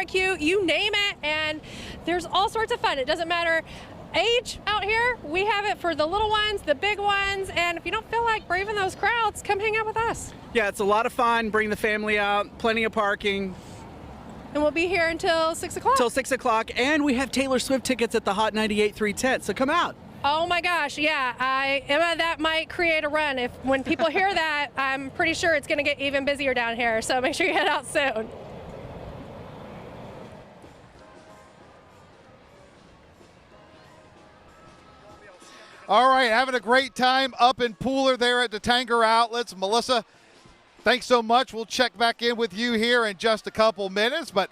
barbecue, you name it, and there's all sorts of fun. It doesn't matter age out here. We have it for the little ones, the big ones, and if you don't feel like braving those crowds, come hang out with us. Yeah, it's a lot of fun. Bring the family out, plenty of parking. And we'll be here until 6 o'clock. Till 6 o'clock, and we have Taylor Swift tickets at the Hot 98.3 tent, so come out. Oh my gosh, yeah, Emma, that might create a run. When people hear that, I'm pretty sure it's gonna get even busier down here, so make sure you head out soon. All right, having a great time up in Pooler there at the Tanger Outlets. Melissa, thanks so much. We'll check back in with you here in just a couple minutes. But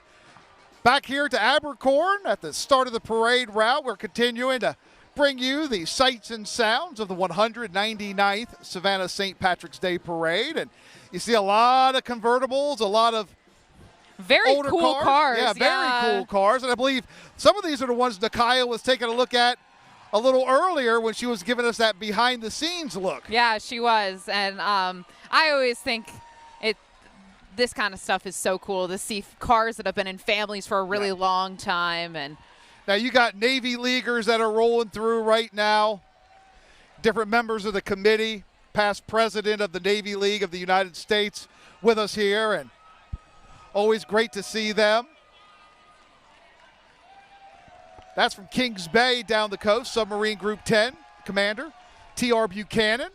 back here to Abercorn at the start of the parade route, we're continuing to bring you the sights and sounds of the 199th Savannah St. Patrick's Day Parade. And you see a lot of convertibles, a lot of very older cool cars. Yeah, very cool cars. And I believe some of these are the ones Nakaya was taking a look at a little earlier when she was giving us that behind-the-scenes look. Yeah, she was. And I always think this kind of stuff is so cool to see cars that have been in families for a really long time. And now you got Navy Leaguers that are rolling through right now, different members of the committee, past president of the Navy League of the United States with us here, and always great to see them. That's from Kings Bay down the coast, Submarine Group 10 Commander T.R. Buchanan.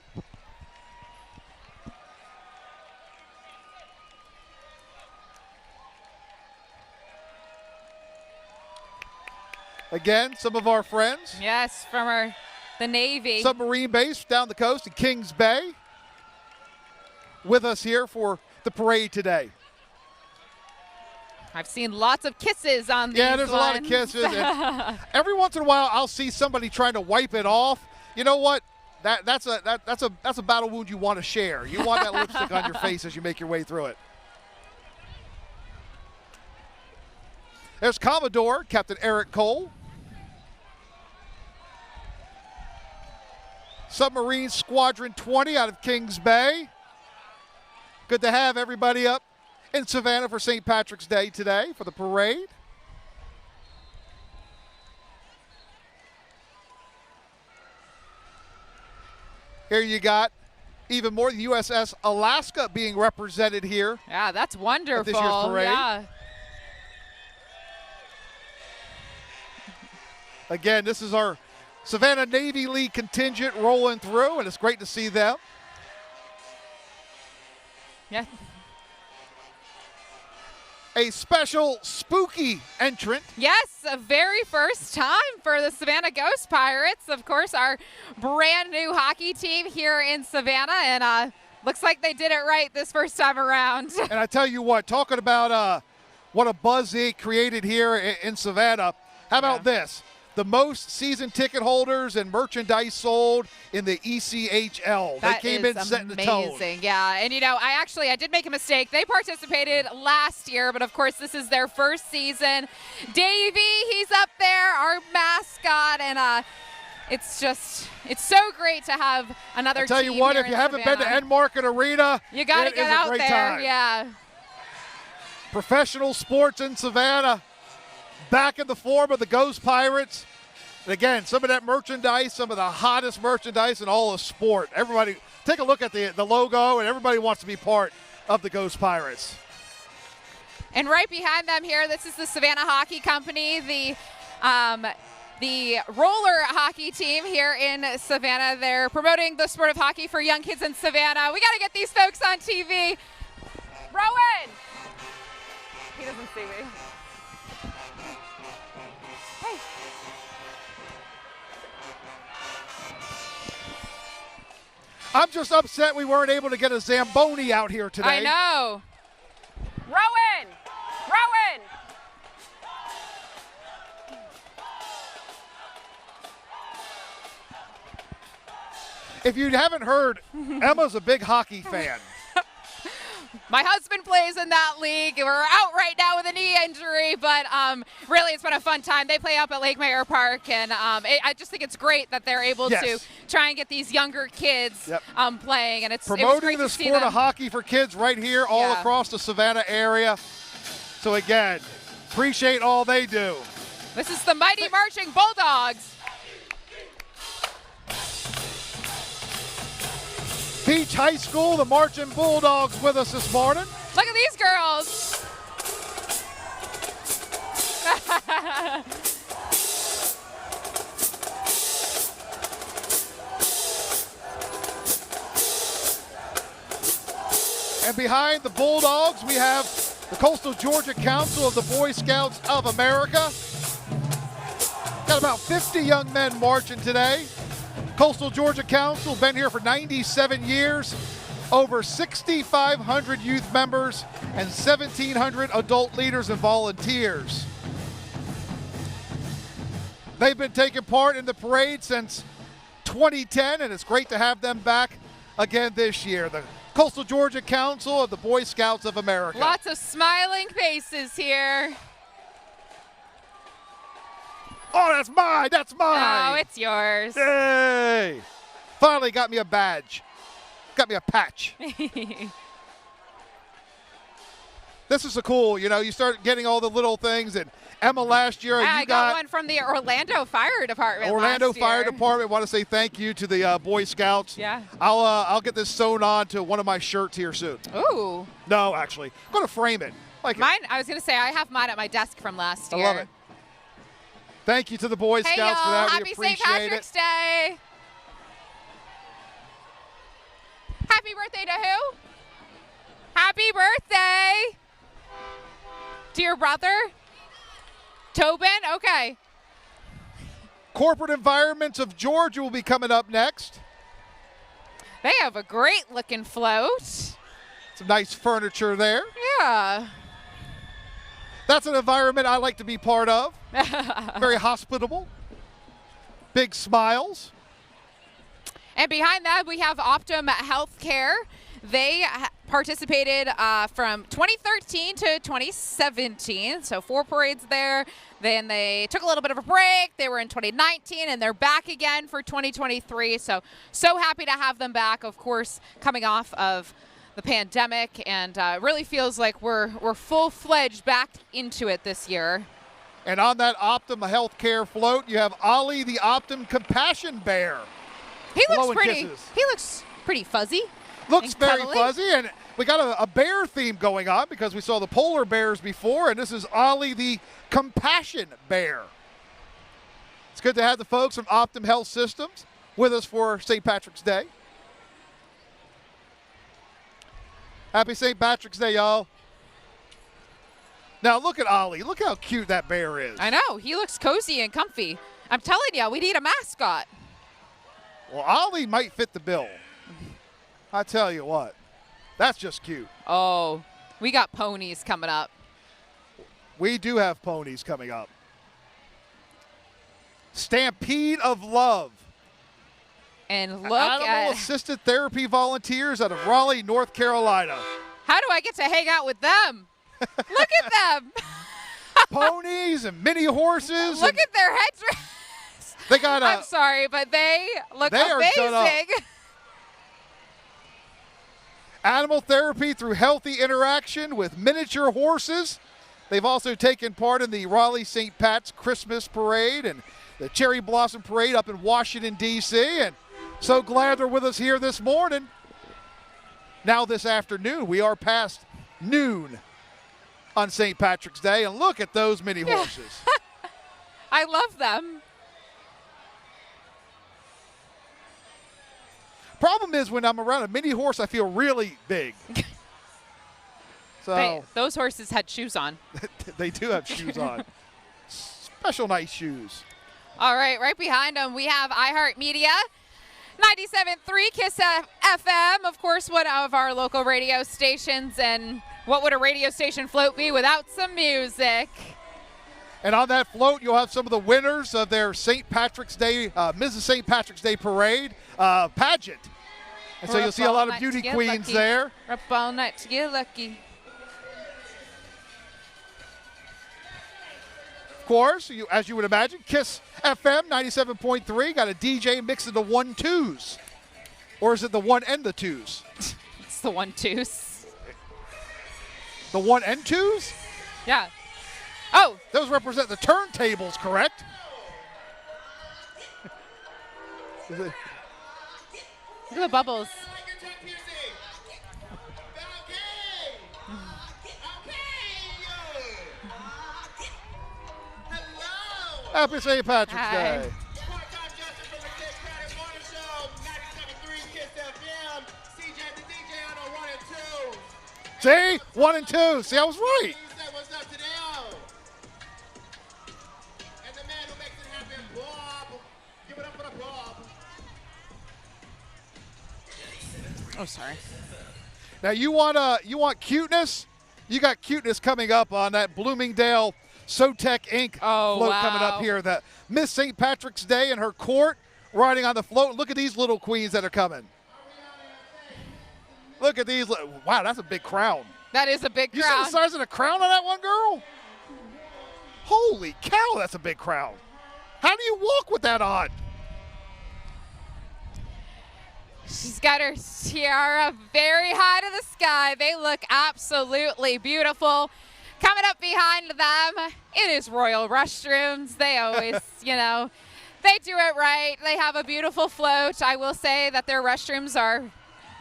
Again, some of our friends. Yes, from the Navy. Submarine base down the coast in Kings Bay with us here for the parade today. I've seen lots of kisses on these there's a lot of kisses. And every once in a while, I'll see somebody trying to wipe it off. You know what? That's a battle wound you want to share. You want that lipstick on your face as you make your way through it. There's Commodore Captain Eric Cole. Submarine Squadron 20 out of Kings Bay. Good to have everybody up in Savannah for St. Patrick's Day today for the parade. Here you got even more the USS Alaska being represented here. Yeah, that's wonderful. At this year's parade. Yeah. Again, this is our Savannah Navy League contingent rolling through, and it's great to see them. Yeah. A special spooky entrant. Yes, a very first time for the Savannah Ghost Pirates. Of course, our brand new hockey team here in Savannah, and looks like they did it right this first time around. And I tell you what, talking about what a buzz they created here in Savannah, how about this? The most season ticket holders and merchandise sold in the ECHL. That they came in setting the tone. Amazing, yeah. And, you know, I did make a mistake. They participated last year, but, of course, this is their first season. Davey, he's up there, our mascot, and it's so great to have another team. I tell you what, here if you in haven't Savannah. been to Enmarket Arena, you got to get out there. Time. Yeah. Professional sports in Savannah, back in the form of the Ghost Pirates. And again, some of that merchandise, some of the hottest merchandise in all of sport. Everybody, take a look at the logo, and everybody wants to be part of the Ghost Pirates. And right behind them here, this is the Savannah Hockey Company, the roller hockey team here in Savannah. They're promoting the sport of hockey for young kids in Savannah. We got to get these folks on TV. Rowan! He doesn't see me. Hey. I'm just upset we weren't able to get a Zamboni out here today. I know. Rowan! Rowan! If you haven't heard, Emma's a big hockey fan. My husband plays in that league. We're out right now with a knee injury, but really it's been a fun time. They play up at Lake Mayer Park, and I just think it's great that they're able to try and get these younger kids playing. And it's promoting the sport of hockey for kids right here all across the Savannah area. So again, appreciate all they do. This is the Mighty Marching Bulldogs. Beach High School, the Marching Bulldogs with us this morning. Look at these girls. And behind the Bulldogs, we have the Coastal Georgia Council of the Boy Scouts of America. Got about 50 young men marching today. Coastal Georgia Council, been here for 97 years. Over 6,500 youth members and 1,700 adult leaders and volunteers. They've been taking part in the parade since 2010, and it's great to have them back again this year. The Coastal Georgia Council of the Boy Scouts of America. Lots of smiling faces here. Oh, that's mine, that's mine. Oh, it's yours. Yay! Finally got me a badge. Got me a patch. This is a cool, you start getting all the little things. And Emma, last year, I got one from the Orlando Fire Department. Orlando last Fire year. Department. Want to say thank you to the Boy Scouts. Yeah. I'll get this sewn on to one of my shirts here soon. Ooh. No, actually, I'm gonna frame it. Like Mine, I was going to say, I have mine at my desk from last I year. love it. Thank you to the Boy Hey, Scouts for y'all. that. Happy We St. appreciate Patrick's it. Day. Happy birthday to who? Happy birthday to your brother? Tobin? Okay. Corporate Environments of Georgia will be coming up next. They have a great looking float. Some nice furniture there. Yeah. That's an environment I like to be part of. Very hospitable. Big smiles. And behind that, we have Optum Healthcare. They participated from 2013 to 2017, so 4 parades there. Then they took a little bit of a break. They were in 2019, and they're back again for 2023. So happy to have them back, of course, coming off of the pandemic, and really feels like we're full-fledged back into it this year. And on that Optum Healthcare float, you have Ollie the Optum Compassion Bear. He looks Blowing pretty. kisses. He looks pretty fuzzy. Looks and very cuddly. fuzzy, and we got a bear theme going on because we saw the polar bears before, and this is Ollie the Compassion Bear. It's good to have the folks from Optum Health Systems with us for St. Patrick's Day. Happy St. Patrick's Day, y'all. Now look at Ollie. Look how cute that bear is. I know. He looks cozy and comfy. I'm telling you, we need a mascot. Well, Ollie might fit the bill. I tell you what, that's just cute. Oh, we got ponies coming up. We do have ponies coming up. Stampede of Love. And look Animal at assisted therapy volunteers out of Raleigh, North Carolina. how do I get to hang out with them? Look at them. Ponies and mini horses. Look and at their headdress. they got I'm sorry, but they look They are done up. amazing. animal therapy through healthy interaction with miniature horses. They've also taken part in the Raleigh St. Pat's Christmas Parade and the Cherry Blossom Parade up in Washington, D.C. And so glad they're with us here this morning. Now this afternoon, we are past noon on St. Patrick's Day, and look at those mini horses. I love them. Problem is when I'm around a mini horse, I feel really big. So Those horses had shoes on. they do have shoes on. Special nice shoes. All right, right behind them, we have iHeartMedia, 97.3 KISS FM, of course, one of our local radio stations. And what would a radio station float be without some music? And on that float, you'll have some of the winners of their St. Patrick's Day, Mrs. St. Patrick's Day Parade pageant. And so We're you'll up see a all lot of night beauty to get queens lucky. there. We're up all night to get lucky. Of course, as you would imagine, KISS FM 97.3 got a DJ mixing the 1-2s. Or is it the 1 and the 2s? It's the 1-2s. The 1 and 2s? Yeah. Oh, those represent the turntables, correct? Is it? Look at the bubbles. Happy St. Patrick's Hi. Day. See? 1 and 2. See, I was right. Oh, sorry. Now you want cuteness? You got cuteness coming up on that Bloomingdale Sotec Inc. Oh, float coming up wow. here. That Miss St. Patrick's Day in her court riding on the float. Look at these little queens that are coming. Look at these. Wow, that's a big crown. That is a big You see crown. the size of the crown on that one girl? Holy cow, that's a big crown. How do you walk with that on? She's got her tiara very high to the sky. They look absolutely beautiful. Coming up behind them, it is Royal Restrooms. They always, they do it right. They have a beautiful float. I will say that their restrooms are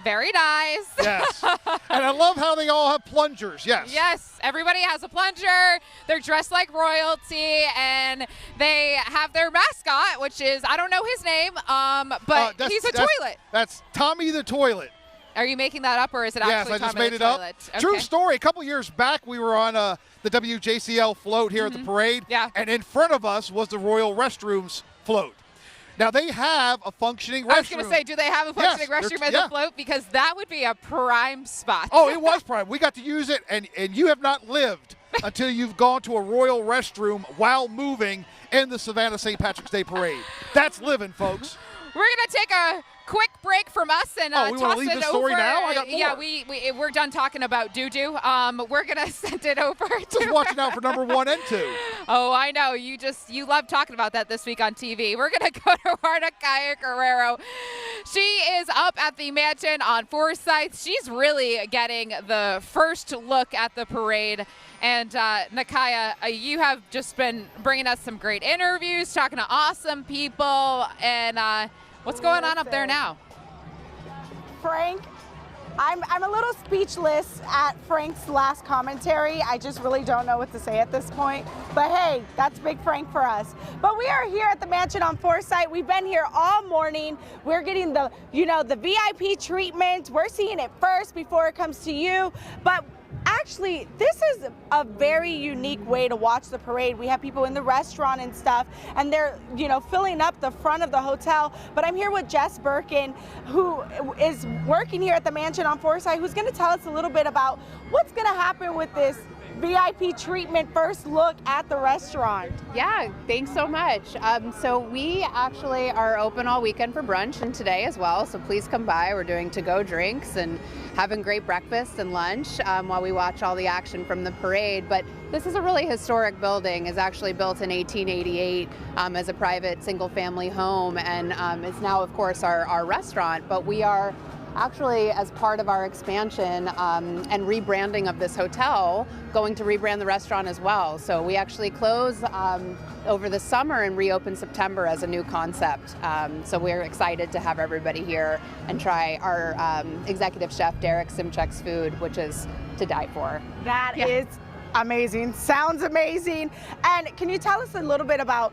very nice. Yes. And I love how they all have plungers. Yes. Yes, everybody has a plunger. They're dressed like royalty, and they have their mascot, which is, I don't know his name, but he's a toilet. That's Tommy the Toilet. Are you making that up, or is it Yes, actually I just Tommy made the it up. Toilet? True Okay. story. A couple years back, we were on the WJCL float here at the parade. Yeah. And in front of us was the Royal Restrooms float. Now, they have a functioning restroom. I was going to say, do they have a functioning Yes, restroom as yeah. a float? Because that would be a prime spot. Oh, it was prime. We got to use it, and you have not lived until you've gone to a Royal restroom while moving in the Savannah St. Patrick's Day Parade. That's living, folks. We're going to take a quick break from us and Oh, we wanna toss leave it this over. story now? I got more. Yeah, we're done talking about doo-doo. We're going to send it over Just to watching out for number 1 and 2. Oh, I know. You love talking about that this week on TV. We're going to go to Arnakaya Guerrero. She is up at the mansion on Forsyth. She's really getting the first look at the parade. And Nakaya, you have just been bringing us some great interviews, talking to awesome people. And what's going on up there now? Frank, I'm a little speechless at Frank's last commentary. I just really don't know what to say at this point. But hey, that's big Frank for us. But we are here at the mansion on Forsyth. We've been here all morning. We're getting the VIP treatment. We're seeing it first before it comes to you. But actually, this is a very unique way to watch the parade. We have people in the restaurant and stuff, and they're, filling up the front of the hotel. But I'm here with Jess Birkin, who is working here at the mansion on Forsyth, who's going to tell us a little bit about what's going to happen with this VIP treatment first look at the restaurant. Yeah, thanks so much. So we actually are open all weekend for brunch and today as well. So please come by. We're doing to-go drinks and having great breakfast and lunch while we watch all the action from the parade. But this is a really historic building. It's actually built in 1888 as a private single-family home, and it's now, of course, our restaurant. But we are actually, as part of our expansion and rebranding of this hotel, going to rebrand the restaurant as well. So we actually close over the summer and reopen September as a new concept. So we're excited to have everybody here and try our executive chef Derek Simchek's food, which is to die for. That is amazing. Sounds amazing. And can you tell us a little bit about,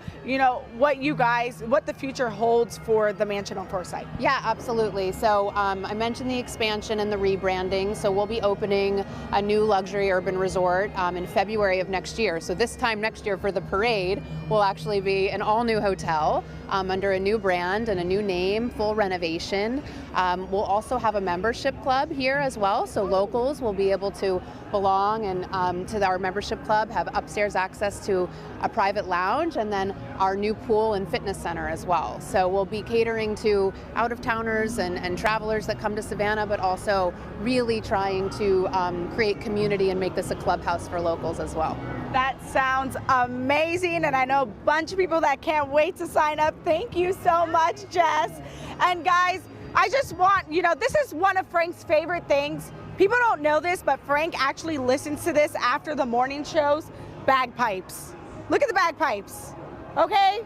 what the future holds for the mansion on Forsyth? Yeah, absolutely. So I mentioned the expansion and the rebranding. So we'll be opening a new luxury urban resort in February of next year. So this time next year for the parade will actually be an all new hotel under a new brand and a new name, full renovation. We'll also have a membership club here as well. So locals will be able to belong and to our membership club, have upstairs access to a private lounge, and then our new pool and fitness center as well. So we'll be catering to out-of-towners and travelers that come to Savannah, but also really trying to create community and make this a clubhouse for locals as well. That sounds amazing, and I know a bunch of people that can't wait to sign up. Thank you so much, Jess. And guys, I just want, this is one of Frank's favorite things. People don't know this, but Frank actually listens to this after the morning shows, bagpipes. Look at the bagpipes, okay?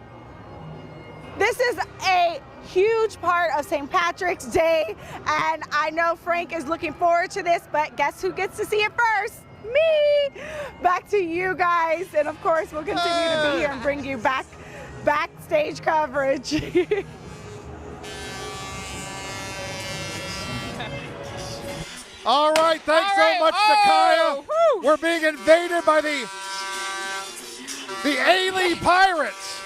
This is a huge part of St. Patrick's Day, and I know Frank is looking forward to this, but guess who gets to see it first? Me! Back to you guys, and of course we'll continue to be here and bring you backstage coverage. All right, thanks so much, Nakaya. We're being invaded by the A-League Pirates.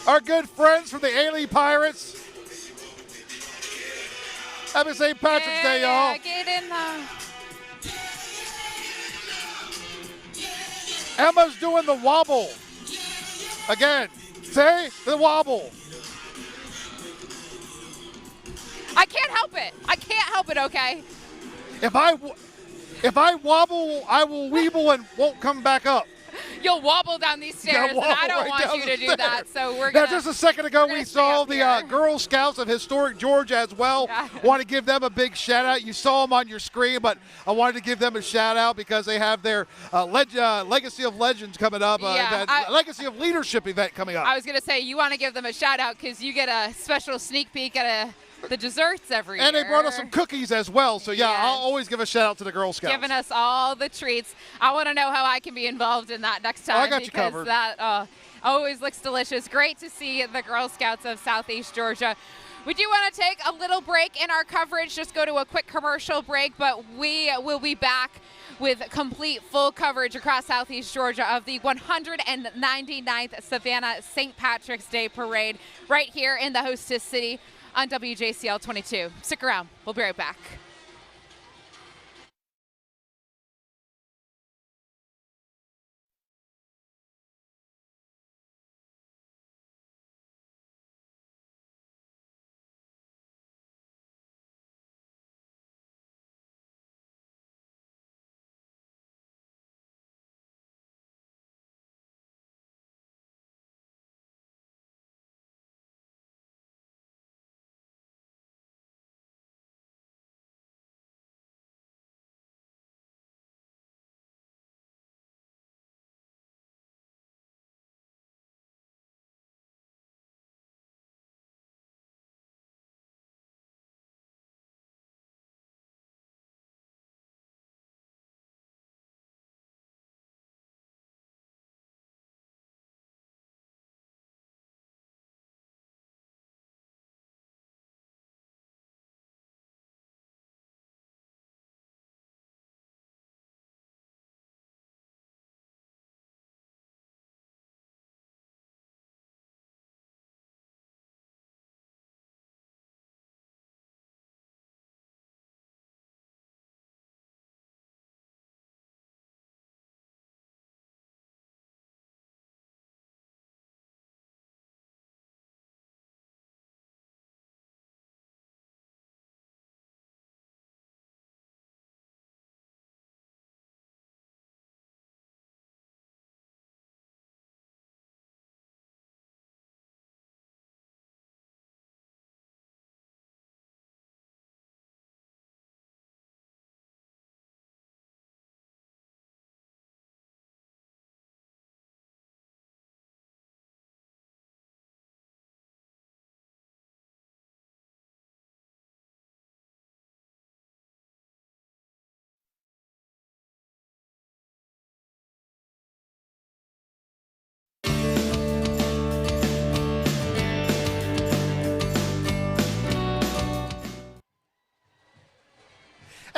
Our good friends from the A-League Pirates. Happy St. Patrick's Day, y'all. Yeah, get in the... Emma's doing the wobble. Again, say the wobble. I can't help it. I can't help it, okay? If I wobble, I will weeble and won't come back up. You'll wobble down these stairs, and I don't want you to do that. So we're now, gonna. just a second ago, we saw the Girl Scouts of historic Georgia as well. Yeah. Want to give them a big shout out. You saw them on your screen, but I wanted to give them a shout out because they have their Legacy of Legends coming up. Legacy of Leadership event coming up. I was gonna say you want to give them a shout out because you get a special sneak peek at the desserts every year. And they brought us some cookies as well. So, yeah, Yes. I'll always give a shout out to the Girl Scouts. Giving us all the treats. I want to know how I can be involved in that next time. I got you because covered. That always looks delicious. Great to see the Girl Scouts of Southeast Georgia. We do want to take a little break in our coverage, just go to a quick commercial break, but we will be back with complete full coverage across Southeast Georgia of the 199th Savannah St. Patrick's Day Parade right here in the hostess city on WJCL 22. Stick around. We'll be right back.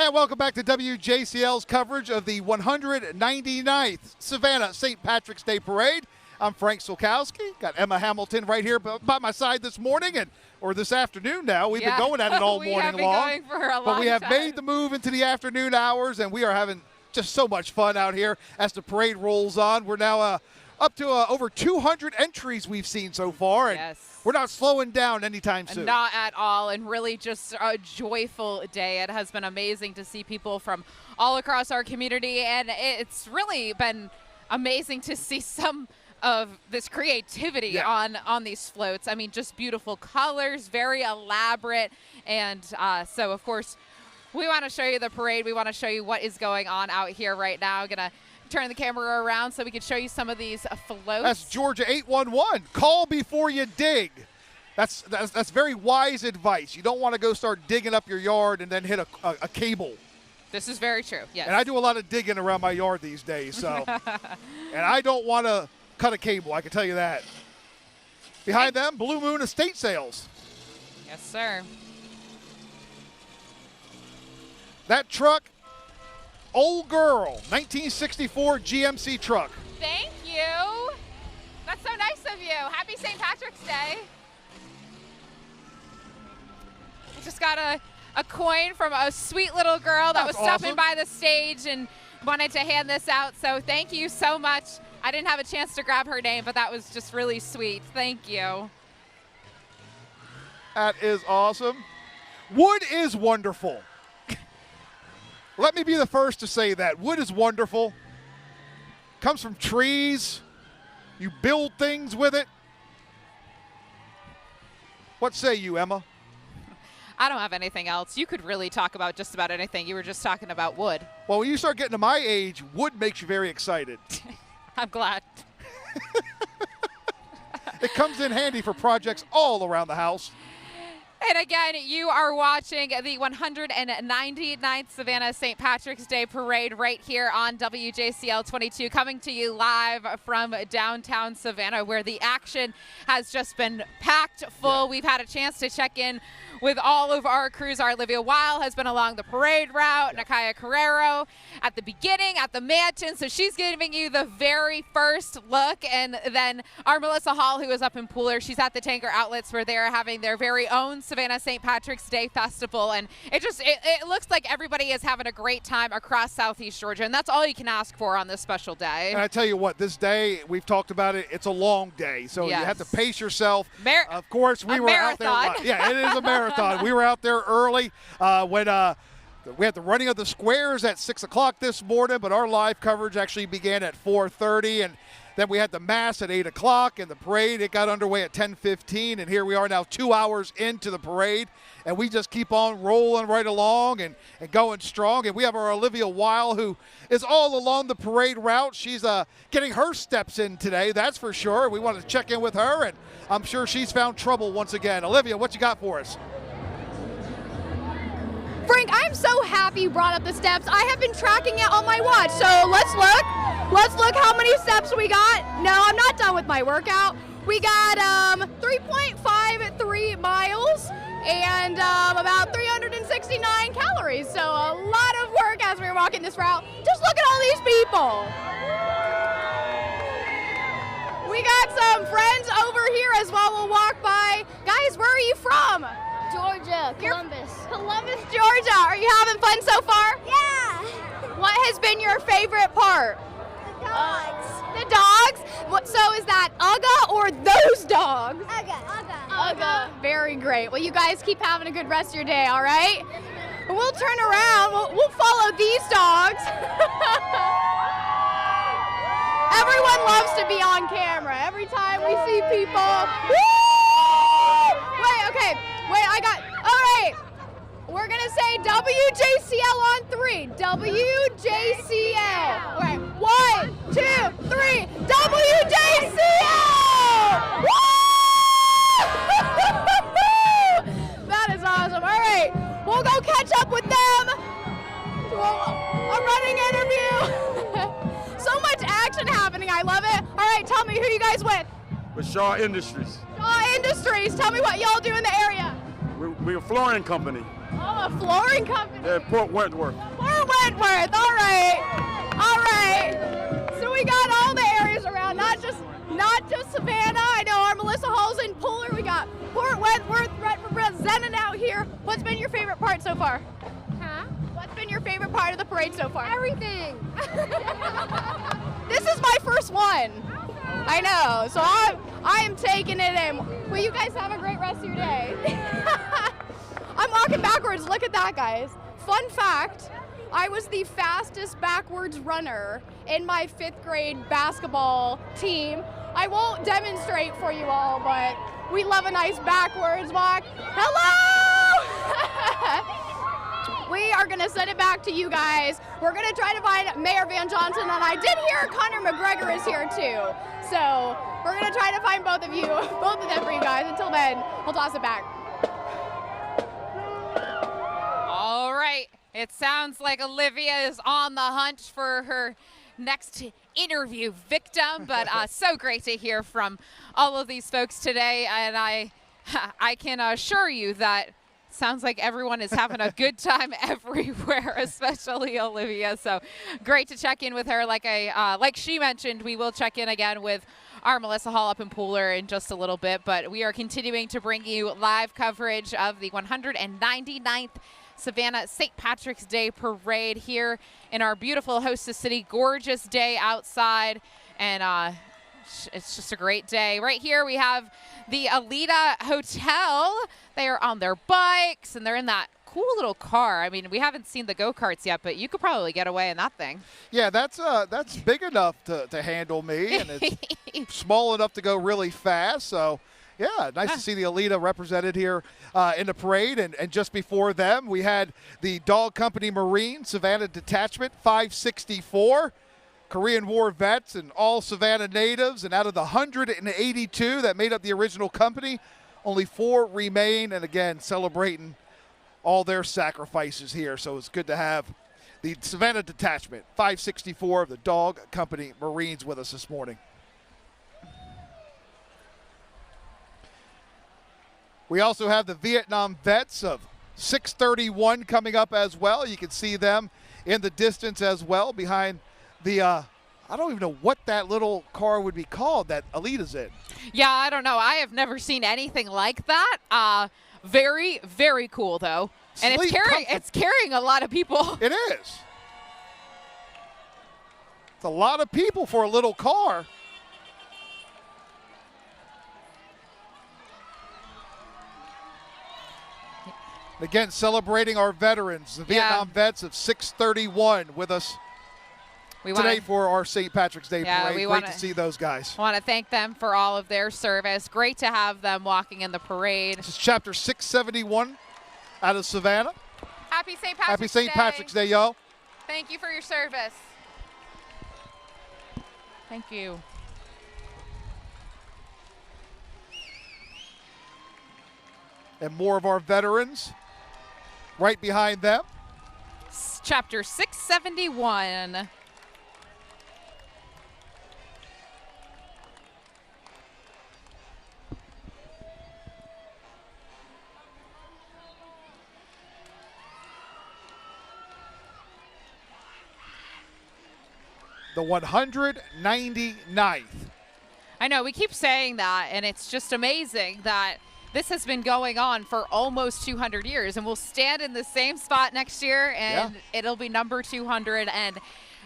And welcome back to WJCL's coverage of the 199th Savannah St. Patrick's Day Parade. I'm Frank Sulkowski. Got Emma Hamilton right here by my side this morning, or this afternoon now. We've been going at it all morning long. We have been going for a long but we have time. made the move into the afternoon hours, and we are having just so much fun out here as the parade rolls on. We're now up to over 200 entries we've seen so far. And we're not slowing down anytime soon. Not at all, and really just a joyful day. It has been amazing to see people from all across our community, and it's really been amazing to see some of this creativity on these floats. I mean, just beautiful colors, very elaborate, and so of course we want to show you the parade. We want to show you what is going on out here right now. Gonna turn the camera around so we could show you some of these floats. That's Georgia 811. Call before you dig. That's very wise advice. You don't want to go start digging up your yard and then hit a cable. This is very true, yes. And I do a lot of digging around my yard these days, so. And I don't want to cut a cable, I can tell you that. Behind them, Blue Moon Estate Sales. Yes, sir. That truck, old girl, 1964 GMC truck. Thank you. That's so nice of you. Happy St. Patrick's Day. I just got a coin from a sweet little girl that was stopping by the stage and wanted to hand this out. So thank you so much. I didn't have a chance to grab her name, but that was just really sweet. Thank you. That is awesome. Wood is wonderful. Let me be the first to say that. Wood is wonderful. Comes from trees. You build things with it. What say you, Emma? I don't have anything else. You could really talk about just about anything. You were just talking about wood. Well, when you start getting to my age, wood makes you very excited. I'm glad. It comes in handy for projects all around the house. And again, you are watching the 199th Savannah St. Patrick's Day Parade right here on WJCL 22, coming to you live from downtown Savannah, where the action has just been packed full. We've had a chance to check in with all of our crews. Our Olivia Weil has been along the parade route, Nakaya Carrero at the beginning, at the mansion, so she's giving you the very first look. And then our Melissa Hall, who is up in Pooler, she's at the Tanger Outlets, where they're having their very own Savannah St. Patrick's Day Festival. And it looks like everybody is having a great time across Southeast Georgia, and that's all you can ask for on this special day. And I tell you what, this day, we've talked about it, it's a long day, so you have to pace yourself. Of course, we were out there. Yeah, it is a marathon. We were out there early when we had the running of the squares at 6 o'clock this morning, but our live coverage actually began at 4:30, and then we had the mass at 8 o'clock, and the parade, it got underway at 10:15, and here we are now 2 hours into the parade, and we just keep on rolling right along and going strong. And we have our Olivia Weil, who is all along the parade route. She's getting her steps in today, that's for sure. We wanted to check in with her, and I'm sure she's found trouble once again. Olivia, what you got for us? Frank, I'm so happy you brought up the steps. I have been tracking it on my watch, so let's look. Let's look how many steps we got. No, I'm not done with my workout. We got 3.53 miles and about 369 calories, so a lot of work as we were walking this route. Just look at all these people. We got some friends over here as well. We'll walk by. Guys, where are you from? Georgia, Columbus. Columbus, Georgia. Are you having fun so far? Yeah. What has been your favorite part? The dogs. The dogs? So is that Ugga or those dogs? Ugga. Very great. Well, you guys keep having a good rest of your day, all right? We'll turn around. We'll follow these dogs. Everyone loves to be on camera. Every time we see people. Woo! Wait, all right. We're going to say WJCL on 3. WJCL. All right, 1, 2, 3. WJCL! Woo! That is awesome. All right, we'll go catch up with them. A running interview. So much action happening. I love it. All right, tell me who you guys with. With Shaw Industries. Shaw Industries. Tell me what y'all do in the area. We're a flooring company. Oh, a flooring company. Yeah, Port Wentworth. Port Wentworth. All right. So we got all the areas around, not just Savannah. I know our Melissa Hall's in Pooler. We got Port Wentworth representing out here. What's been your favorite part so far? Huh? What's been your favorite part of the parade so far? Everything. This is my first one. I know, so I am taking it in. Well, you guys have a great rest of your day. I'm walking backwards. Look at that, guys. Fun fact, I was the fastest backwards runner in my 5th grade basketball team. I won't demonstrate for you all, but we love a nice backwards walk. Hello! we are going to send it back to you guys. We're going to try to find Mayor Van Johnson, and I did hear Conor McGregor is here too. So we're going to try to find both of them for you guys. Until then, we'll toss it back. All right. It sounds like Olivia is on the hunt for her next interview victim, but so great to hear from all of these folks today. And I can assure you that sounds like everyone is having a good time everywhere, especially Olivia. So great to check in with her. Like she mentioned, we will check in again with our Melissa Hall up in Pooler in just a little bit, but we are continuing to bring you live coverage of the 199th Savannah St. Patrick's Day Parade here in our beautiful Hostess City. Gorgeous day outside, and it's just a great day. Right here we have the Alita Hotel. They are on their bikes, and they're in that cool little car. I mean, we haven't seen the go-karts yet, but you could probably get away in that thing. Yeah, that's big enough to handle me, and it's small enough to go really fast. So, yeah, nice to see the Alita represented here in the parade. And just before them, we had the Dog Company Marine Savannah Detachment 564. Korean War vets and all Savannah natives. And out of the 182 that made up the original company, only 4 remain. And again, celebrating all their sacrifices here. So it's good to have the Savannah Detachment 564 of the Dog Company Marines with us this morning. We also have the Vietnam vets of 631 coming up as well. You can see them in the distance as well behind the I don't even know what that little car would be called that Alita's in. Yeah, I don't know. I have never seen anything like that. Very, very cool, though. And it's carrying a lot of people. It is. It's a lot of people for a little car. Again, celebrating our veterans, the Vietnam vets of 631 with us today for our St. Patrick's Day Parade. Great to see those guys. I want to thank them for all of their service. Great to have them walking in the parade. This is Chapter 671 out of Savannah. Happy St. Patrick's Day. Happy St. Patrick's Day, y'all. Thank you for your service. Thank you. And more of our veterans right behind them. Chapter 671. The 199th. I know, we keep saying that, and it's just amazing that this has been going on for almost 200 years, and we'll stand in the same spot next year, and it'll be number 200. And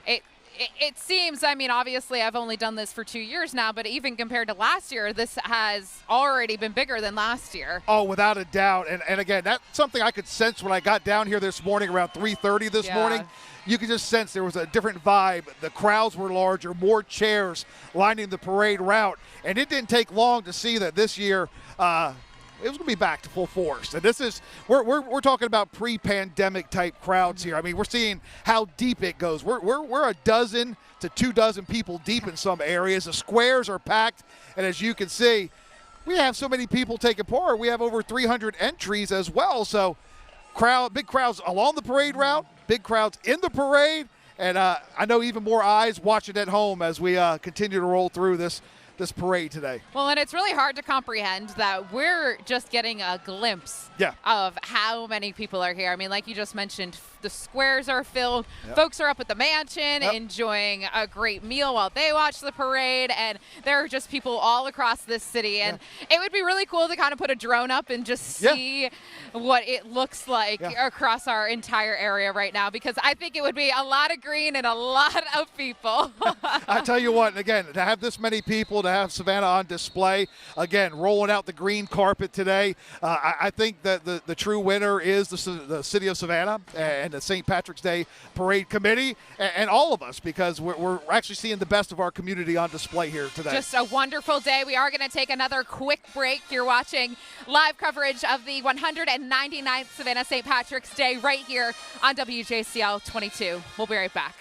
it seems, I mean, obviously I've only done this for 2 years now, but even compared to last year, this has already been bigger than last year. Oh, without a doubt. And again, that's something I could sense when I got down here this morning around 3:30 this morning. You could just sense there was a different vibe. The crowds were larger, more chairs lining the parade route. And it didn't take long to see that this year it was going to be back to full force. And this is, we're talking about pre-pandemic type crowds here. I mean, we're seeing how deep it goes. We're a dozen to 24 people deep in some areas. The squares are packed. And as you can see, we have so many people taking part. We have over 300 entries as well. So big crowds along the parade route, big crowds in the parade. And I know even more eyes watching at home as we continue to roll through this parade today. Well, and it's really hard to comprehend that we're just getting a glimpse of how many people are here. I mean, like you just mentioned, the squares are filled. Folks are up at the mansion enjoying a great meal while they watch the parade, and there are just people all across this city. And it would be really cool to kind of put a drone up and just see what it looks like across our entire area right now, because I think it would be a lot of green and a lot of people. I tell you what, again, to have this many people to have Savannah on display. Again, rolling out the green carpet today. I think that the true winner is the City of Savannah and the St. Patrick's Day Parade Committee and all of us, because we're actually seeing the best of our community on display here today. Just a wonderful day. We are going to take another quick break. You're watching live coverage of the 199th Savannah St. Patrick's Day right here on WJCL 22. We'll be right back.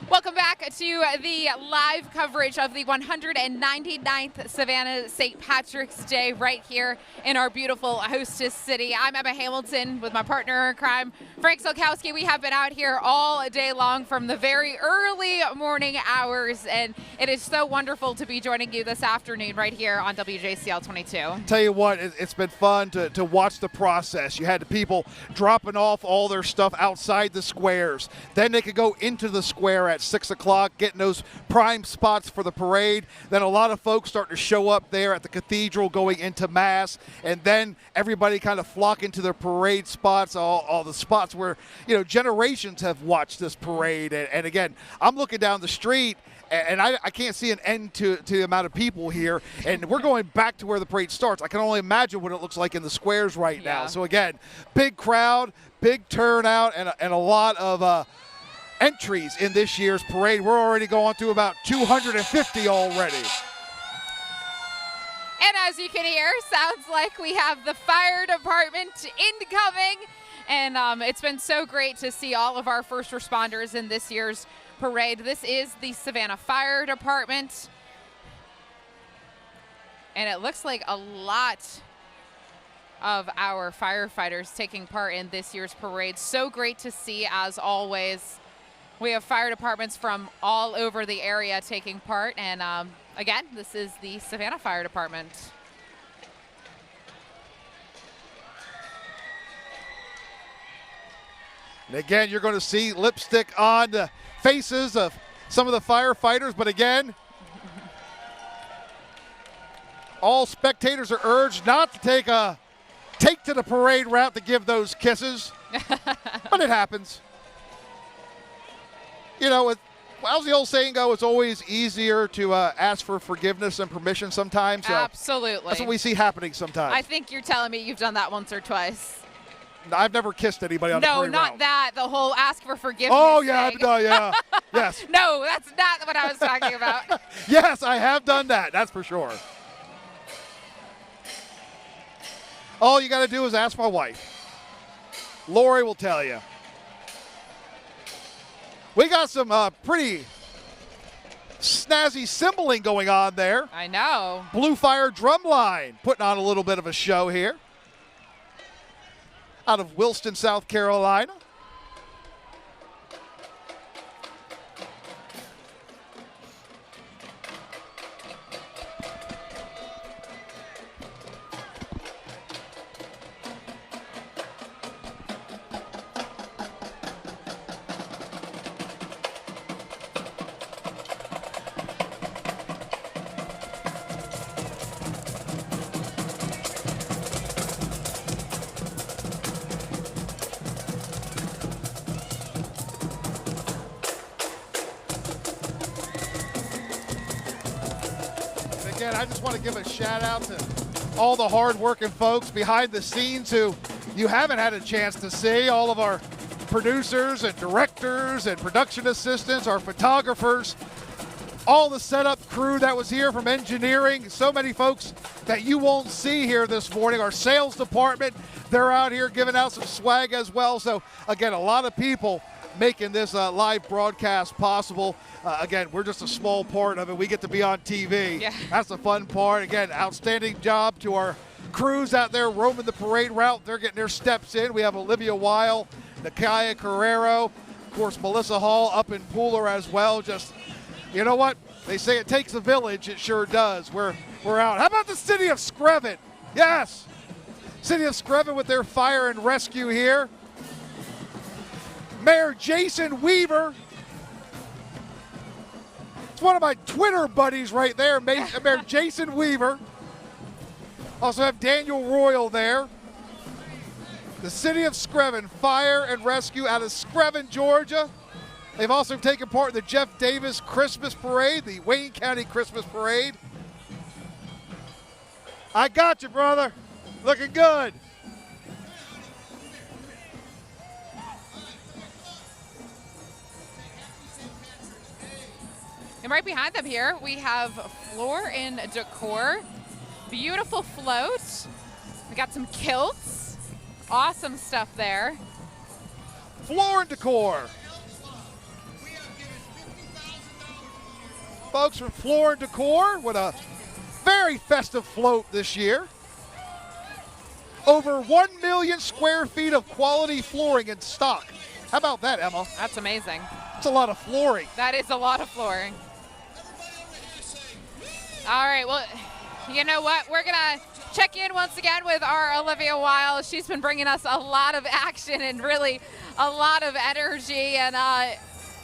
Welcome back to the live coverage of the 199th Savannah St. Patrick's Day right here in our beautiful hostess city. I'm Emma Hamilton with my partner in crime, Frank Solkowski. We have been out here all day long from the very early morning hours, and it is so wonderful to be joining you this afternoon right here on WJCL 22. Tell you what, it's been fun to watch the process. You had the people dropping off all their stuff outside the squares. Then they could go into the square at 6 o'clock, getting those prime spots for the parade. Then a lot of folks starting to show up there at the cathedral going into Mass. And then everybody kind of flock into their parade spots, all the spots where, generations have watched this parade. And again, I'm looking down the street, and I can't see an end to the amount of people here. And we're going back to where the parade starts. I can only imagine what it looks like in the squares right now. So again, big crowd, big turnout, and a lot of entries in this year's parade. We're already going through about 250 already. And as you can hear, sounds like we have the fire department incoming. And it's been so great to see all of our first responders in this year's parade. This is the Savannah Fire Department. And it looks like a lot of our firefighters taking part in this year's parade. So great to see, as always. We have fire departments from all over the area taking part. And again, this is the Savannah Fire Department. And again, you're going to see lipstick on the faces of some of the firefighters. But again, all spectators are urged not to take to the parade route to give those kisses. But it happens. How's the old saying go? It's always easier to ask for forgiveness and permission sometimes. So absolutely. That's what we see happening sometimes. I think you're telling me you've done that once or twice. I've never kissed anybody on the parade route. No, not that. The whole ask for forgiveness Oh, yeah, thing. yeah. Yes. No, that's not what I was talking about. Yes, I have done that. That's for sure. All you got to do is ask my wife. Lori will tell you. We got some pretty snazzy cymbaling going on there. I know. Blue Fire Drumline putting on a little bit of a show here. Out of Wilston, South Carolina. Again, I just want to give a shout out to all the hard-working folks behind the scenes who you haven't had a chance to see. All of our producers and directors and production assistants, our photographers, all the setup crew that was here from engineering, so many folks that you won't see here this morning. Our sales department, they're out here giving out some swag as well. So again, a lot of people making this live broadcast possible. Again, we're just a small part of it. We get to be on TV. Yeah. That's the fun part. Again, outstanding job to our crews out there roaming the parade route. They're getting their steps in. We have Olivia Weil, Nakaya Carrero, of course, Melissa Hall up in Pooler as well. Just, you know what? They say it takes a village. It sure does. We're out. How about the city of Screven? Yes. City of Screven with their fire and rescue here. Mayor Jason Weaver. It's one of my Twitter buddies right there, Mayor Jason Weaver. Also have Daniel Royal there. The City of Screven Fire and Rescue out of Screven, Georgia. They've also taken part in the Jeff Davis Christmas Parade, the Wayne County Christmas Parade. I got you, brother. Looking good. And right behind them here, we have Floor and Decor. Beautiful float. We got some kilts. Awesome stuff there. Floor and Decor. Folks from Floor and Decor with a very festive float this year. Over 1 million square feet of quality flooring in stock. How about that, Emma? That's amazing. That's a lot of flooring. That is a lot of flooring. All right, well, you know what? We're going to check in once again with our Olivia Weil. She's been bringing us a lot of action and really a lot of energy. And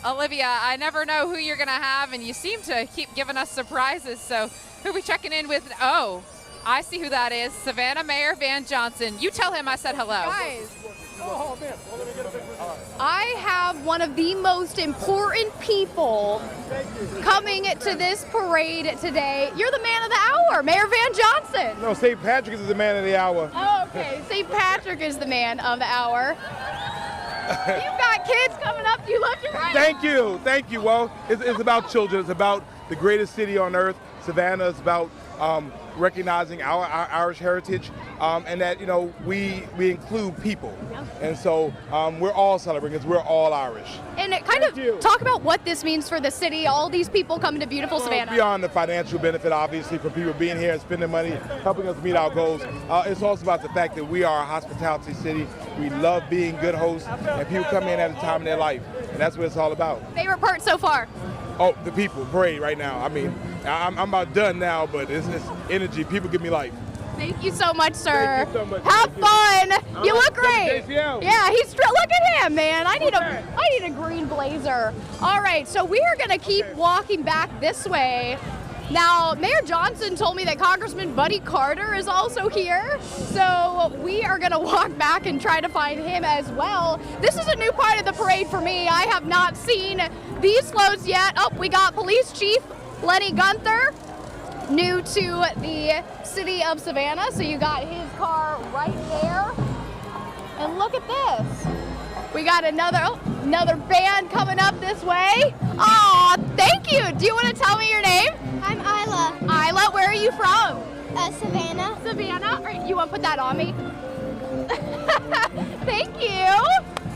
Olivia, I never know who you're going to have, and you seem to keep giving us surprises. So who are we checking in with? Oh, I see who that is. Savannah Mayor Van Johnson. You tell him I said hello. Guys, I have one of the most important people coming to this parade today. You're the man of the hour, Mayor Van Johnson. No, St. Patrick is the man of the hour. Oh, okay. St. Patrick is the man of the hour. You've got kids coming up to you left and right. Thank you. Well, it's about children. It's about the greatest city on earth, Savannah. It's about recognizing our Irish heritage, and that, you know, we include people. And so we're all celebrating because we're all Irish. And kind of talk about what this means for the city, all these people coming to beautiful Savannah. Beyond the financial benefit, obviously, from people being here and spending money, helping us meet our goals, it's also about the fact that we are a hospitality city. We love being good hosts, and people come in at a time in their life, and that's what it's all about. Favorite part so far? Oh, the people, parade right now. I mean, I'm about done now, but it's energy. People give me life. Thank you so much, sir. Thank you so much. Have fun. You look great. JCL. Yeah, look at him, man. I need a green blazer. All right, so we are gonna keep walking back this way. Now, Mayor Johnson told me that Congressman Buddy Carter is also here, so we are gonna walk back and try to find him as well. This is a new part of the parade for me. I have not seen these floats yet. Oh, we got Police Chief Lenny Gunther, new to the city of Savannah, so you got his car right there. And look at this. We got another band coming up this way. Aw, thank you. Do you want to tell me your name? I'm Isla. Isla, where are you from? Savannah. Savannah? All right, you want to put that on me? Thank you.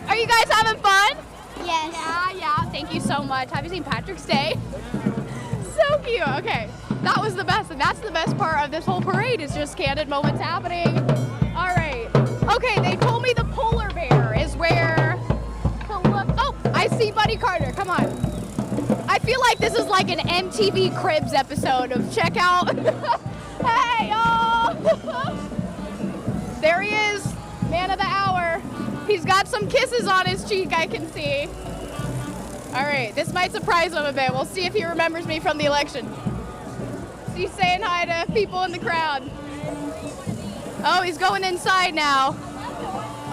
Are you guys having fun? Yes. Yeah. Thank you so much. Happy St. Patrick's Day. So cute. Okay, that was the best, and that's the best part of this whole parade is just candid moments happening. All right. Okay, they told me the polar bear is where to look. Oh, I see Buddy Carter. Come on. I feel like this is like an MTV Cribs episode of Check Out. Hey, y'all. There he is, man of the hour. He's got some kisses on his cheek, I can see. All right, this might surprise him a bit. We'll see if he remembers me from the election. He's saying hi to people in the crowd. Oh, he's going inside now.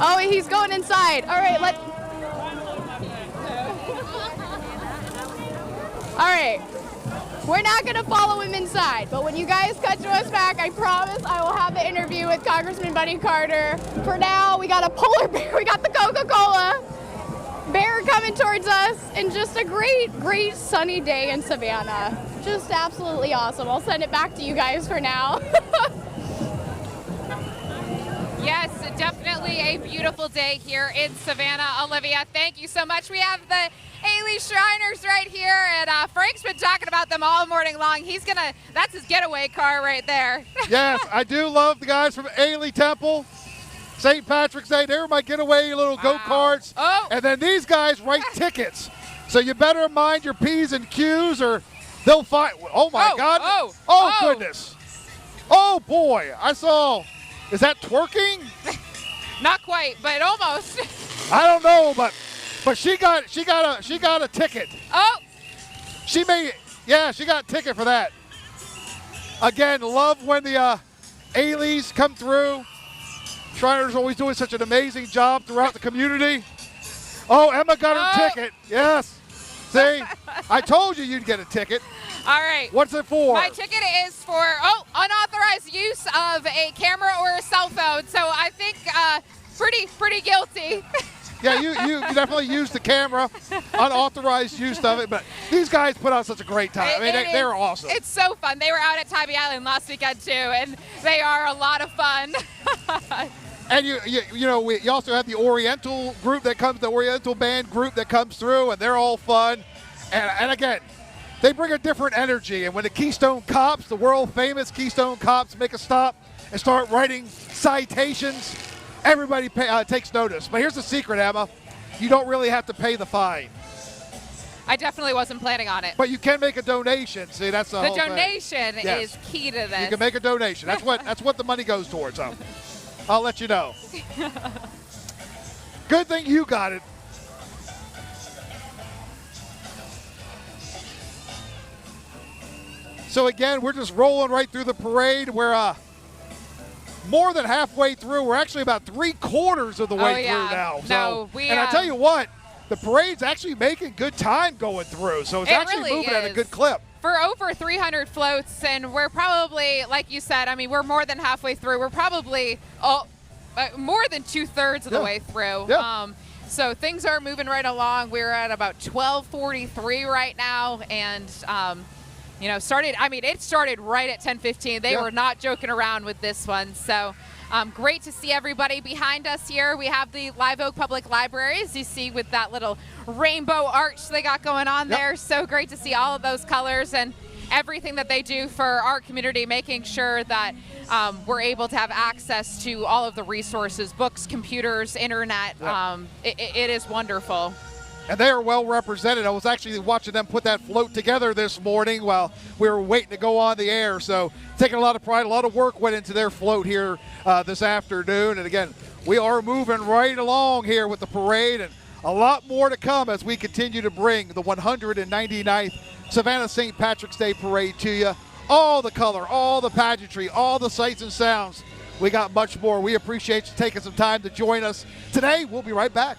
Oh, he's going inside. All right, All right, we're not gonna follow him inside, but when you guys cut to us back, I promise I will have the interview with Congressman Buddy Carter. For now, we got a polar bear, we got the Coca-Cola bear coming towards us, and just a great sunny day in Savannah. Just absolutely awesome. I'll send it back to you guys for now. Yes, definitely a beautiful day here in Savannah. Olivia, thank you so much. We have the Ailey Shriners right here, and Frank's been talking about them all morning long. That's his getaway car right there. Yes, I do love the guys from Ailey Temple. St. Patrick's Day, they were my getaway little go-karts. Oh. And then these guys write tickets. So you better mind your P's and Q's or they'll find, oh my God. Oh, goodness. Oh boy, I saw, is that twerking? Not quite, but almost. I don't know, but she got a ticket. Oh. She got a ticket for that. Again, love when the Aileys come through. Shriners always doing such an amazing job throughout the community. Oh, Emma got her ticket. Yes. See, I told you you'd get a ticket. All right. What's it for? My ticket is for unauthorized use of a camera or a cell phone. So I think pretty guilty. Yeah, you definitely used the camera, unauthorized use of it, but these guys put on such a great time. I mean, they're awesome. It's so fun. They were out at Tybee Island last weekend too, and they are a lot of fun. And you also have the Oriental group that comes, the Oriental band group that comes through, and they're all fun. And again, they bring a different energy. And when the Keystone Cops, the world famous Keystone Cops, make a stop and start writing citations, everybody takes notice. But here's the secret, Emma. You don't really have to pay the fine. I definitely wasn't planning on it. But you can make a donation. See, that's the whole thing. The donation Yes. is key to this. You can make a donation. That's what the money goes towards. So I'll let you know. Good thing you got it. So again, we're just rolling right through the parade. We're more than halfway through. We're actually about 3/4 of the way through now. No, and I tell you what, the parade's actually making good time going through. So it's actually really moving at a is. good clip. For over 300 floats, and we're probably, like you said, I mean, we're more than halfway through. We're probably more than 2/3 of the way through. Yeah. So things are moving right along. We're at about 12:43 right now, and it started right at 10:15. They were not joking around with this one. So great to see everybody behind us here. We have the Live Oak Public Library, as you see, with that little rainbow arch they got going on there. So great to see all of those colors and everything that they do for our community, making sure that we're able to have access to all of the resources, books, computers, internet. It is wonderful. And they are well represented. I was actually watching them put that float together this morning while we were waiting to go on the air. So taking a lot of pride, a lot of work went into their float here this afternoon. And again, we are moving right along here with the parade, and a lot more to come as we continue to bring the 199th Savannah St. Patrick's Day Parade to you. All the color, all the pageantry, all the sights and sounds. We got much more. We appreciate you taking some time to join us today. We'll be right back.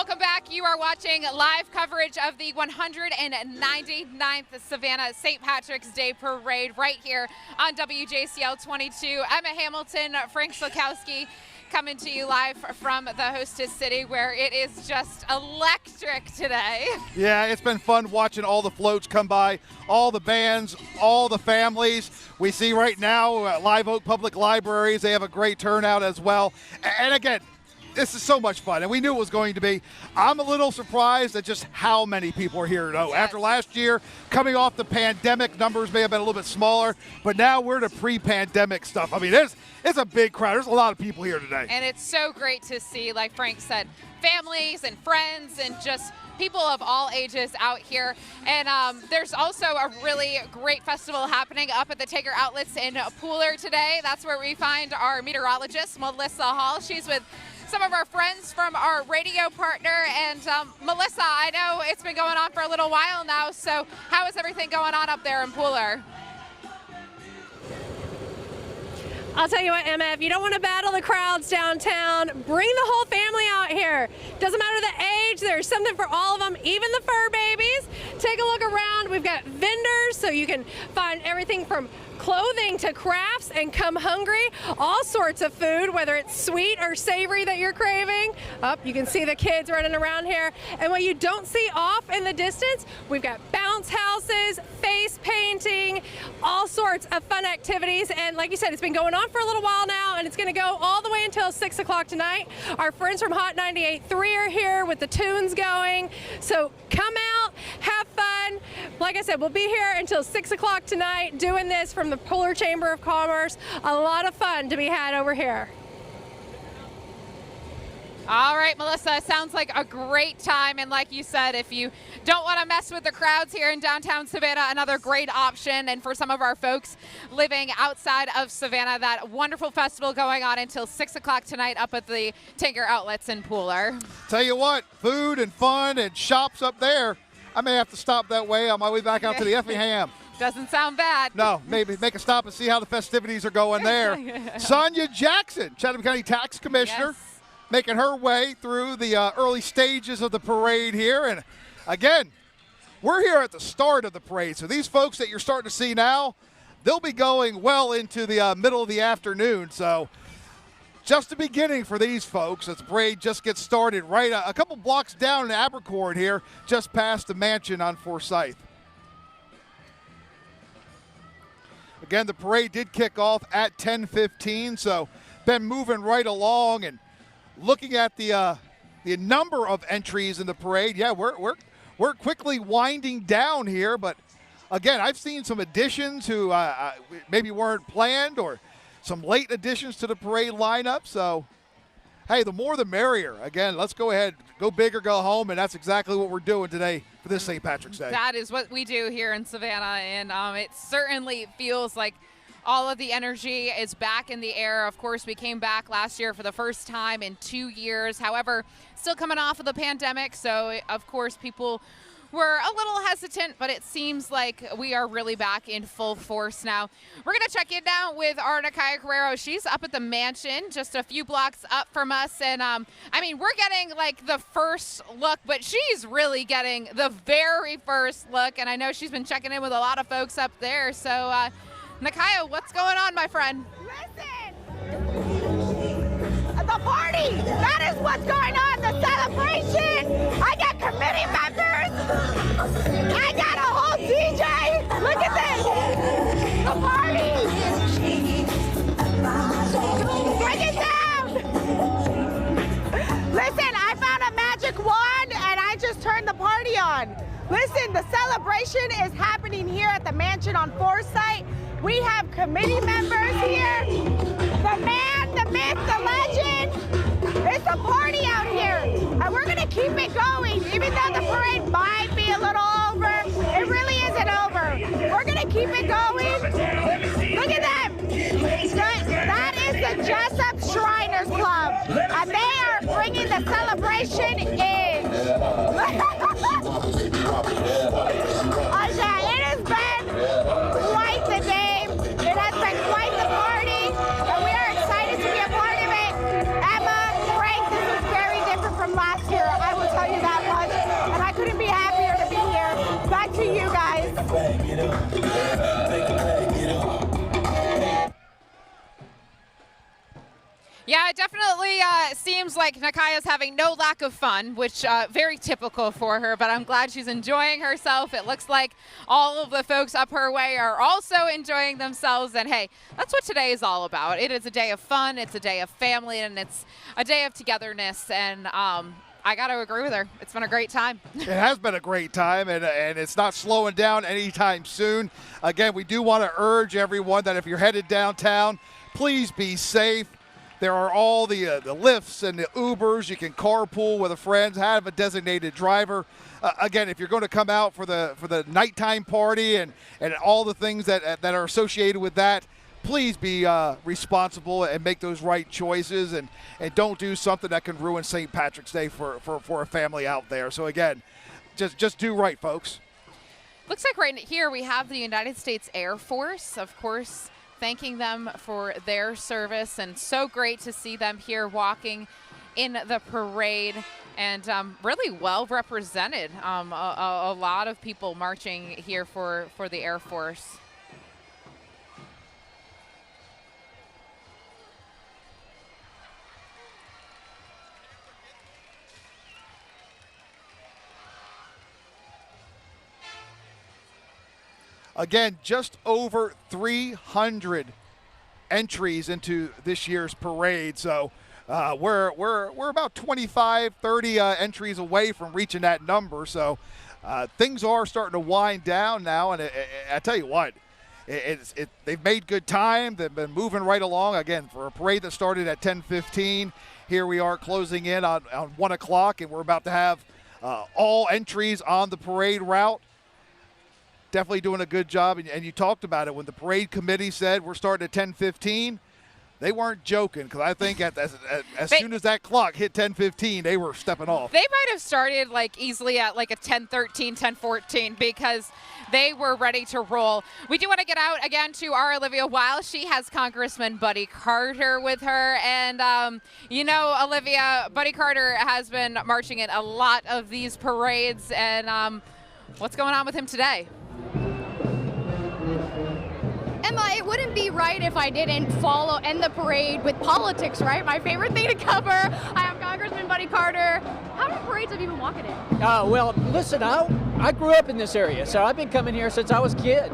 Welcome back. You are watching live coverage of the 199th Savannah St. Patrick's Day Parade right here on WJCL 22. Emma Hamilton, Frank Slakowski coming to you live from the hostess city where it is just electric today. Yeah, it's been fun watching all the floats come by, all the bands, all the families. We see right now at Live Oak Public Libraries, they have a great turnout as well. And again, this is so much fun, and we knew it was going to be. I'm a little surprised at just how many people are here, though. Yes. After last year, coming off the pandemic, numbers may have been a little bit smaller, but now we're to pre-pandemic stuff. I mean, it's a big crowd. There's a lot of people here today. And it's so great to see, like Frank said, families and friends and just people of all ages out here. And there's also a really great festival happening up at the Tanger Outlets in Pooler today. That's where we find our meteorologist, Melissa Hall. She's with some of our friends from our radio partner. And Melissa, I know it's been going on for a little while now, so how is everything going on up there in Pooler? I'll tell you what, Emma, if you don't want to battle the crowds downtown, bring the whole family out here. Doesn't matter the age, there's something for all of them, even the fur babies. Take a look around. We've got vendors, so you can find everything from clothing to crafts and come hungry. All sorts of food, whether it's sweet or savory that you're craving. You can see the kids running around here. And what you don't see off in the distance, we've got bounce houses, face painting, all sorts of fun activities. And like you said, it's been going on for a little while now, and it's going to go all the way until 6 o'clock tonight. Our friends from Hot 98.3 are here with the tunes going. So come out, have fun. Like I said, we'll be here until 6 o'clock tonight doing this from the Pooler Chamber of Commerce. A lot of fun to be had over here. All right, Melissa, sounds like a great time. And like you said, if you don't want to mess with the crowds here in downtown Savannah, another great option. And for some of our folks living outside of Savannah, that wonderful festival going on until 6 o'clock tonight up at the Tanger Outlets in Pooler. Tell you what, food and fun and shops up there. I may have to stop that way on my way back out to the Effingham. Doesn't sound bad. No, maybe make a stop and see how the festivities are going there. Sonia Jackson, Chatham County Tax Commissioner, yes, making her way through the early stages of the parade here. And again, we're here at the start of the parade. So these folks that you're starting to see now, they'll be going well into the middle of the afternoon. So just the beginning for these folks as the parade just gets started right a couple blocks down in Abercorn here, just past the mansion on Forsyth. Again, the parade did kick off at 10:15, so been moving right along and looking at the number of entries in the parade. Yeah, we're quickly winding down here, but again, I've seen some additions who maybe weren't planned or some late additions to the parade lineup. So, hey, the more the merrier. Again, let's go ahead, go big or go home, and that's exactly what we're doing today for this St. Patrick's Day. That is what we do here in Savannah, and it certainly feels like all of the energy is back in the air. Of course, we came back last year for the first time in 2 years. However, still coming off of the pandemic, so of course people were a little hesitant, but it seems like we are really back in full force now. We're going to check in now with our Nakaya Carrero. She's up at the mansion, just a few blocks up from us. And, I mean, we're getting, like, the first look, but she's really getting the very first look. And I know she's been checking in with a lot of folks up there. So, Nakaya, what's going on, my friend? Listen! The party! That is what's going on, the celebration! I got committee members! I got a whole DJ! Look at this! The party! Bring it down! Listen, I found a magic wand and I just turned the party on. Listen, the celebration is happening here at the mansion on Forsyth. We have committee members here. The man, the myth, the legend. It's a party out here. And we're gonna keep it going. Even though the parade might be a little over, it really isn't over. We're gonna keep it going. Look at them. That is the Jessup Shriners Club. And they are bringing the celebration in. It has been quite the day. It has been quite the party, and we are excited to be a part of it. Emma, Frank, this is very different from last year. I will tell flag, get up. Take a flag, get up. Yeah, it definitely seems like Nakaya's having no lack of fun, which very typical for her, but I'm glad she's enjoying herself. It looks like all of the folks up her way are also enjoying themselves, and hey, that's what today is all about. It is a day of fun, it's a day of family, and it's a day of togetherness, and I got to agree with her. It's been a great time. It has been a great time, and it's not slowing down anytime soon. Again, we do want to urge everyone that if you're headed downtown, please be safe. There are all the Lyfts and the Ubers. You can carpool with a friend, have a designated driver. Again, if you're going to come out for the nighttime party and all the things that are associated with that, please be responsible and make those right choices and don't do something that can ruin St. Patrick's Day for a family out there. So again, just do right, folks. Looks like right here we have the United States Air Force, of course, thanking them for their service, and so great to see them here walking in the parade, and really well represented. A lot of people marching here for the Air Force. Again, just over 300 entries into this year's parade. So we're about 25, 30 entries away from reaching that number. So things are starting to wind down now. And I tell you what, they've made good time. They've been moving right along. Again, for a parade that started at 10:15, here we are closing in on 1 o'clock, and we're about to have all entries on the parade route. Definitely doing a good job, and you talked about it when the parade committee said we're starting at 10:15. They weren't joking, because I think as soon as that clock hit 10:15, they were stepping off. They might have started like easily at like a 10:13, 10:14, because they were ready to roll. We do want to get out again to our Olivia Weil. She has Congressman Buddy Carter with her, and you know, Olivia, Buddy Carter has been marching in a lot of these parades, and what's going on with him today? Emma, it wouldn't be right if I didn't end the parade with politics, right? My favorite thing to cover. I am Congressman Buddy Carter. How many parades have you been walking in? Well, listen, I grew up in this area, so I've been coming here since I was a kid,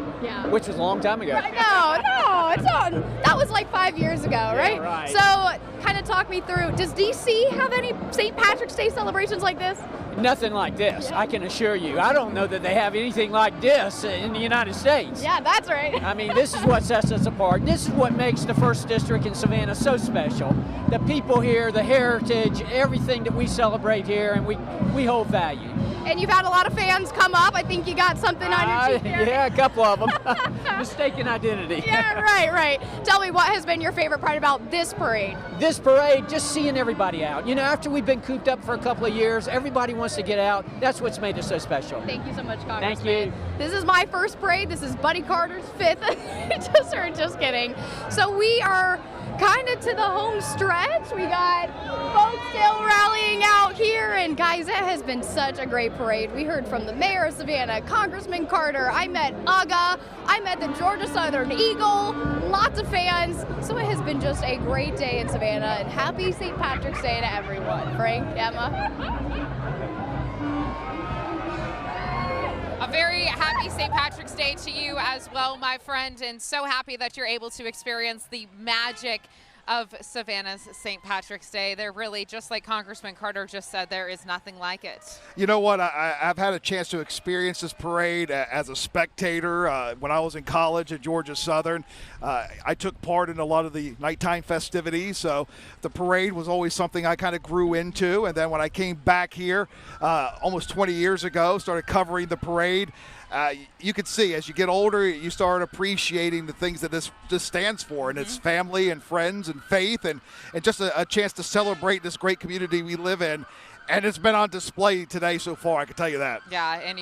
which was a long time ago. No, it's not. That was like 5 years ago, right? Yeah, right. So, kind of talk me through, does DC have any St. Patrick's Day celebrations like this? Nothing like this, I can assure you. I don't know that they have anything like this in the United States. Yeah, that's right. I mean, this is what sets us apart. This is what makes the 1st District in Savannah so special. The people here, the heritage, everything that we celebrate here, and we hold value. And you've had a lot of fans come up. I think you got something on your cheek there. Yeah, a couple of them. Mistaken identity. Yeah, right. Tell me, what has been your favorite part about this parade? This parade, just seeing everybody out. You know, after we've been cooped up for a couple of years, everybody wants to get out. That's what's made us so special. Thank you so much, Congressman. Thank you. This is my first parade. This is Buddy Carter's 5th. Just kidding. So we are kind of to the home stretch. We got folks still rallying out here, and guys, it has been such a great parade. We heard from the mayor of Savannah, Congressman Carter. I met UGA. I met the Georgia Southern Eagle. Lots of fans. So it has been just a great day in Savannah, and happy St. Patrick's Day to everyone. Frank, Emma. A very happy St. Patrick's Day to you as well, my friend, and so happy that you're able to experience the magic of Savannah's St. Patrick's Day. They're really, just like Congressman Carter just said, there is nothing like it. You know what? I've had a chance to experience this parade as a spectator. When I was in college at Georgia Southern, I took part in a lot of the nighttime festivities, so the parade was always something I kind of grew into. And then when I came back here almost 20 years ago, started covering the parade, you could see as you get older, you start appreciating the things that this stands for, and it's family and friends and faith and just a chance to celebrate this great community we live in. And it's been on display today so far, I can tell you that. Yeah, and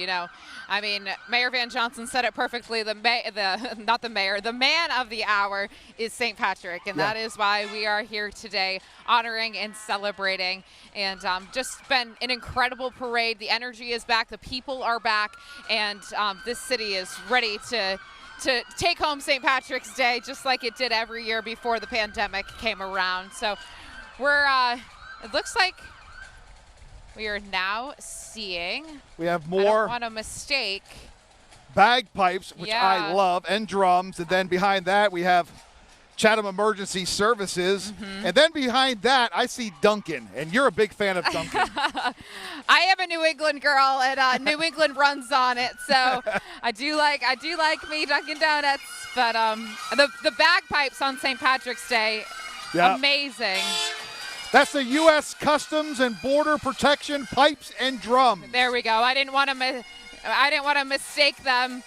I mean, Mayor Van Johnson said it perfectly. The man of the hour is St. Patrick, and that is why we are here today, honoring and celebrating. And just been an incredible parade. The energy is back, the people are back, and this city is ready to take home St. Patrick's Day, just like it did every year before the pandemic came around. So we're, it looks like we are now seeing. We have I more don't want to mistake. bagpipes, which I love, and drums. And then behind that, we have Chatham Emergency Services. And then behind that, I see Duncan. And you're a big fan of Duncan. I am a New England girl, and New England runs on it. So I do like me Dunkin' Donuts. But the bagpipes on St. Patrick's Day, amazing. That's the U.S. Customs and Border Protection pipes and drums. There we go. I didn't want to mistake them.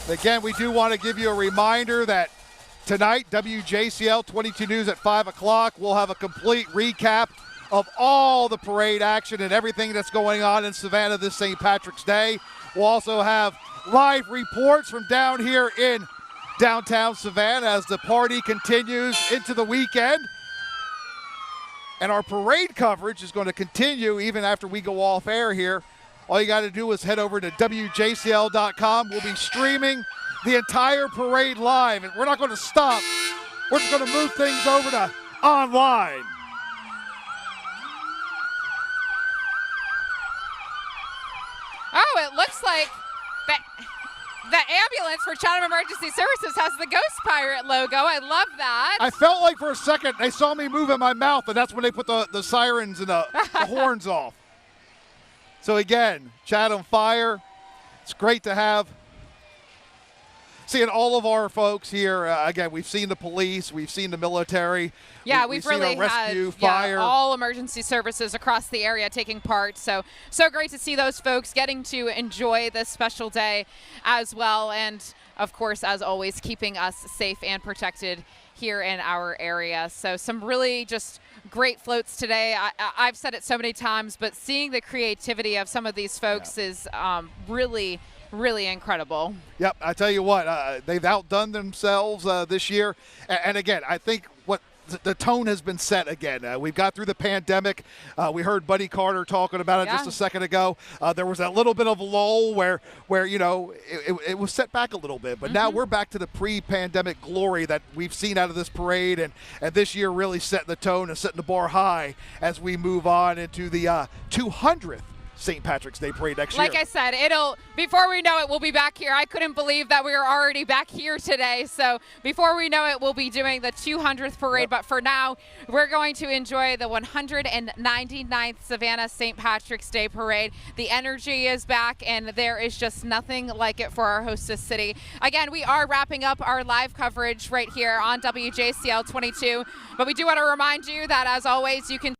Again, we do want to give you a reminder that tonight, WJCL 22 News at 5 o'clock, we'll have a complete recap of all the parade action and everything that's going on in Savannah this St. Patrick's Day. We'll also have live reports from down here in downtown Savannah as the party continues into the weekend. And our parade coverage is going to continue even after we go off air here. All you got to do is head over to WJCL.com. We'll be streaming the entire parade live, and we're not going to stop. We're just going to move things over to online. Oh, it looks like the ambulance for Chatham Emergency Services has the Ghost Pirate logo. I love that. I felt like for a second they saw me move in my mouth, and that's when they put the sirens and the horns off. So again, Chatham Fire, it's great to have. Seeing all of our folks here, again, we've seen the police, we've seen the military. Yeah, we've really seen our rescue, had fire. all emergency services across the area taking part. So great to see those folks getting to enjoy this special day as well. And, of course, as always, keeping us safe and protected here in our area. So some really just great floats today. I've said it so many times, but seeing the creativity of some of these folks is really incredible. Yep, I tell you what, they've outdone themselves this year. And again, I think what the tone has been set again. We've got through the pandemic. We heard Buddy Carter talking about it just a second ago. There was that little bit of a lull where it was set back a little bit. But now we're back to the pre-pandemic glory that we've seen out of this parade. And this year really setting the tone and setting the bar high as we move on into the 200th St. Patrick's Day Parade next year. Like I said, before we know it, we'll be back here. I couldn't believe that we were already back here today. So before we know it, we'll be doing the 200th parade. Yep. But for now, we're going to enjoy the 199th Savannah St. Patrick's Day Parade. The energy is back, and there is just nothing like it for our hostess city. Again, we are wrapping up our live coverage right here on WJCL 22. But we do want to remind you that, as always, you can